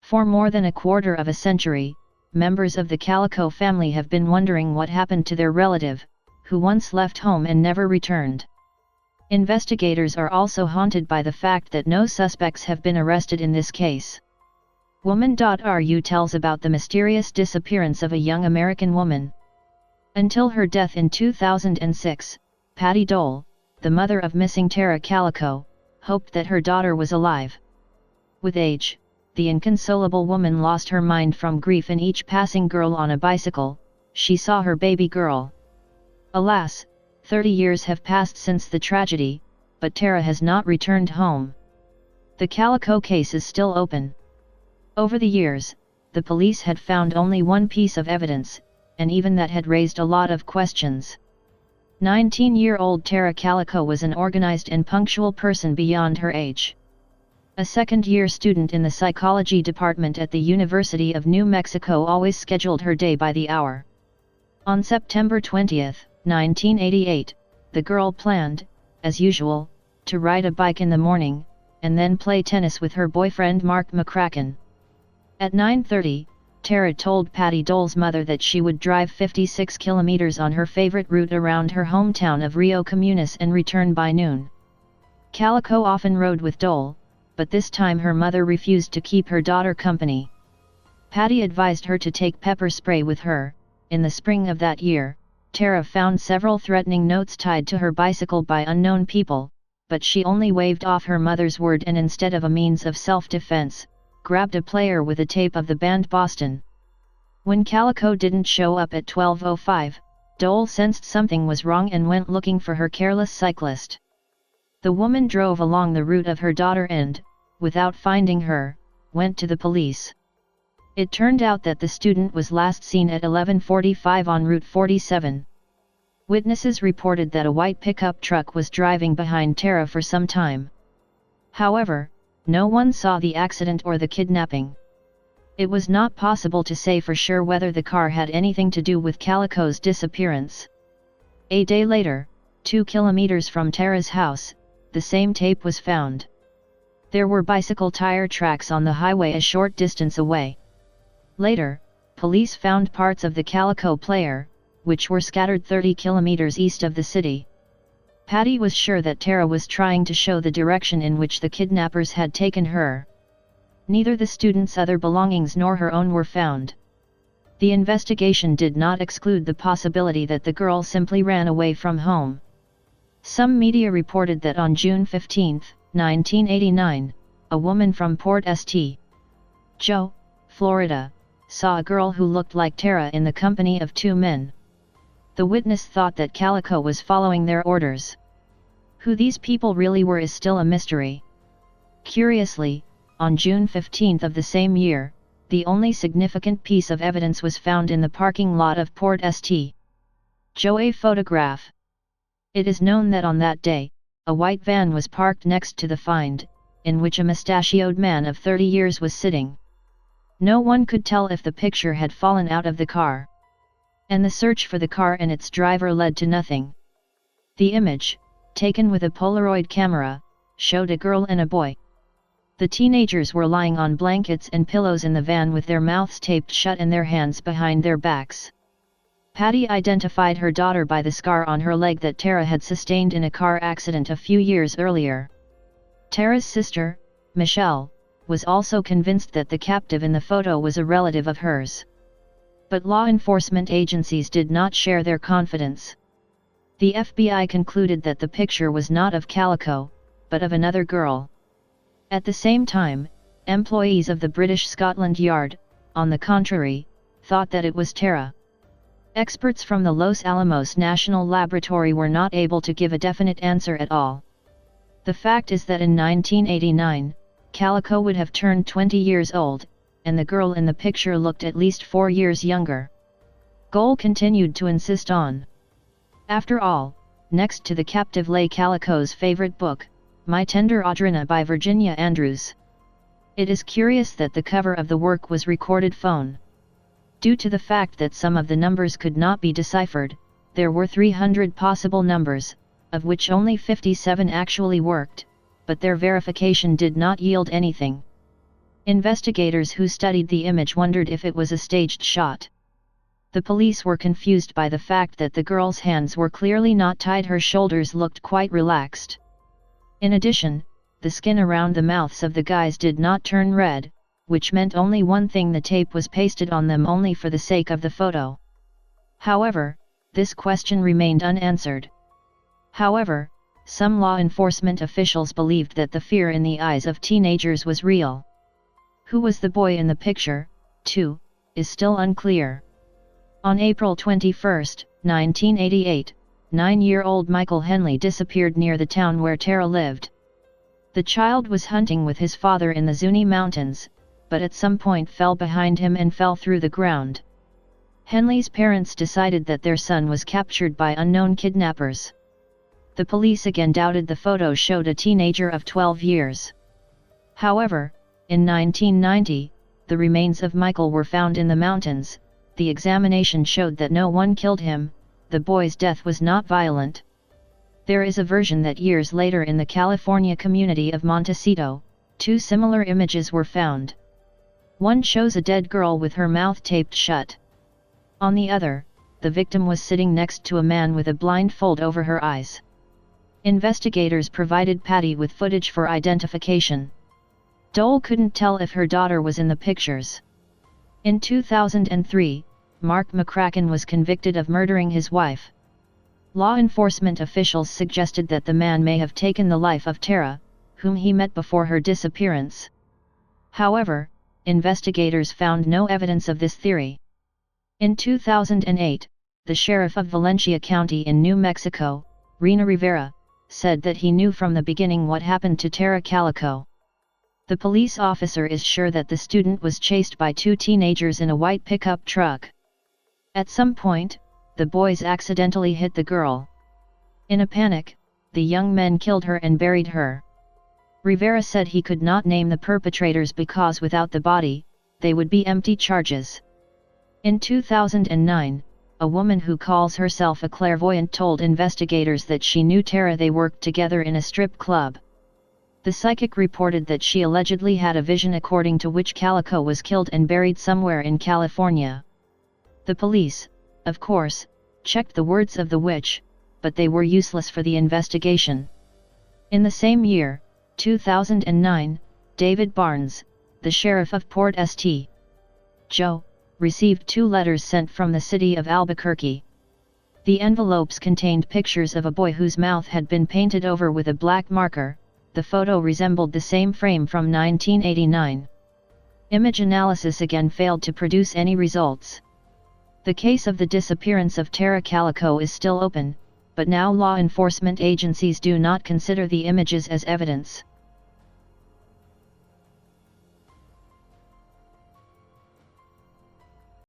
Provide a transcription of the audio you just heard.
For more than a quarter of a century, members of the CALICO family have been wondering what happened to their relative, who once left home and never returned. Investigators are also haunted by the fact that no suspects have been arrested in this case. Woman.ru tells about the mysterious disappearance of a young American woman. Until her death in 2006, Patty Dole, the mother of missing Tara Calico, hoped that her daughter was alive. With age, the inconsolable woman lost her mind from grief, and each passing girl on a bicycle, she saw her baby girl. Alas, 30 years have passed since the tragedy, but Tara has not returned home. The Calico case is still open. Over the years, the police had found only one piece of evidence, and even that had raised a lot of questions. 19-year-old Tara Calico was an organized and punctual person beyond her age. A second-year student in the psychology department at the University of New Mexico always scheduled her day by the hour. On September 20, 1988, the girl planned, as usual, to ride a bike in the morning, and then play tennis with her boyfriend Mark McCracken. At 9:30, Tara told Patty Dole's mother that she would drive 56 kilometers on her favorite route around her hometown of Rio Comunis and return by noon. Calico often rode with Dole, but this time her mother refused to keep her daughter company. Patty advised her to take pepper spray with her. In the spring of that year, Tara found several threatening notes tied to her bicycle by unknown people, but she only waved off her mother's word and instead of a means of self-defense, grabbed a player with a tape of the band Boston. When Calico didn't show up at 12:05, Dole sensed something was wrong and went looking for her careless cyclist. The woman drove along the route of her daughter and, without finding her, went to the police. It turned out that the student was last seen at 11:45 on Route 47. Witnesses reported that a white pickup truck was driving behind Tara for some time. However, no one saw the accident or the kidnapping. It was not possible to say for sure whether the car had anything to do with Calico's disappearance. A day later, 2 kilometers from Tara's house, the same tape was found. There were bicycle tire tracks on the highway a short distance away. Later, police found parts of the Calico player, which were scattered 30 kilometers east of the city. Patty was sure that Tara was trying to show the direction in which the kidnappers had taken her. Neither the student's other belongings nor her own were found. The investigation did not exclude the possibility that the girl simply ran away from home. Some media reported that on June 15, 1989, a woman from Port St. Joe, Florida, saw a girl who looked like Tara in the company of 2 men. The witness thought that Calico was following their orders. Who these people really were is still a mystery. Curiously, on June 15 of the same year, the only significant piece of evidence was found in the parking lot of Port St. Joe, a photograph. It is known that on that day, a white van was parked next to the find, in which a mustachioed man of 30 years was sitting. No one could tell if the picture had fallen out of the car. And the search for the car and its driver led to nothing. The image, taken with a Polaroid camera, showed a girl and a boy. The teenagers were lying on blankets and pillows in the van with their mouths taped shut and their hands behind their backs. Patty identified her daughter by the scar on her leg that Tara had sustained in a car accident a few years earlier. Tara's sister, Michelle, was also convinced that the captive in the photo was a relative of hers. But law enforcement agencies did not share their confidence. The FBI concluded that the picture was not of Calico, but of another girl. At the same time, employees of the British Scotland Yard, on the contrary, thought that it was Tara. Experts from the Los Alamos National Laboratory were not able to give a definite answer at all. The fact is that in 1989, Calico would have turned 20 years old, and the girl in the picture looked at least 4 years younger. Goal continued to insist on. After all, next to the captive lay Calico's favorite book, My Tender Audrina by Virginia Andrews. It is curious that the cover of the work was recorded phone. Due to the fact that some of the numbers could not be deciphered, there were 300 possible numbers, of which only 57 actually worked, but their verification did not yield anything. Investigators who studied the image wondered if it was a staged shot. The police were confused by the fact that the girl's hands were clearly not tied, her shoulders looked quite relaxed. In addition, the skin around the mouths of the guys did not turn red, which meant only one thing: the tape was pasted on them only for the sake of the photo. However, this question remained unanswered. However, some law enforcement officials believed that the fear in the eyes of teenagers was real. Who was the boy in the picture, too, is still unclear. On April 21, 1988, 9-year-old Michael Henley disappeared near the town where Tara lived. The child was hunting with his father in the Zuni Mountains, but at some point fell behind him and fell through the ground. Henley's parents decided that their son was captured by unknown kidnappers. The police again doubted the photo showed a teenager of 12 years. However, in 1990, the remains of Michael were found in the mountains. The examination showed that no one killed him, the boy's death was not violent. There is a version that years later in the California community of Montecito, two similar images were found. One shows a dead girl with her mouth taped shut. On the other, the victim was sitting next to a man with a blindfold over her eyes. Investigators provided Patty with footage for identification. Dole couldn't tell if her daughter was in the pictures. In 2003, Mark McCracken was convicted of murdering his wife. Law enforcement officials suggested that the man may have taken the life of Tara, whom he met before her disappearance. However, investigators found no evidence of this theory. In 2008, the sheriff of Valencia County in New Mexico, Rena Rivera, said that he knew from the beginning what happened to Tara CALICO. The police officer is sure that the student was chased by two teenagers in a white pickup truck. At some point, the boys accidentally hit the girl. In a panic, the young men killed her and buried her. Rivera said he could not name the perpetrators because without the body, they would be empty charges. In 2009, a woman who calls herself a clairvoyant told investigators that she knew Tara. They worked together in a strip club. The psychic reported that she allegedly had a vision according to which CALICO was killed and buried somewhere in California. The police, of course, checked the words of the witch, but they were useless for the investigation. In the same year, 2009, David Barnes, the sheriff of Port St. Joe, received 2 letters sent from the city of Albuquerque. The envelopes contained pictures of a boy whose mouth had been painted over with a black marker. The photo resembled the same frame from 1989. Image analysis again failed to produce any results. The case of the disappearance of Tara CALICO is still open, but now law enforcement agencies do not consider the images as evidence.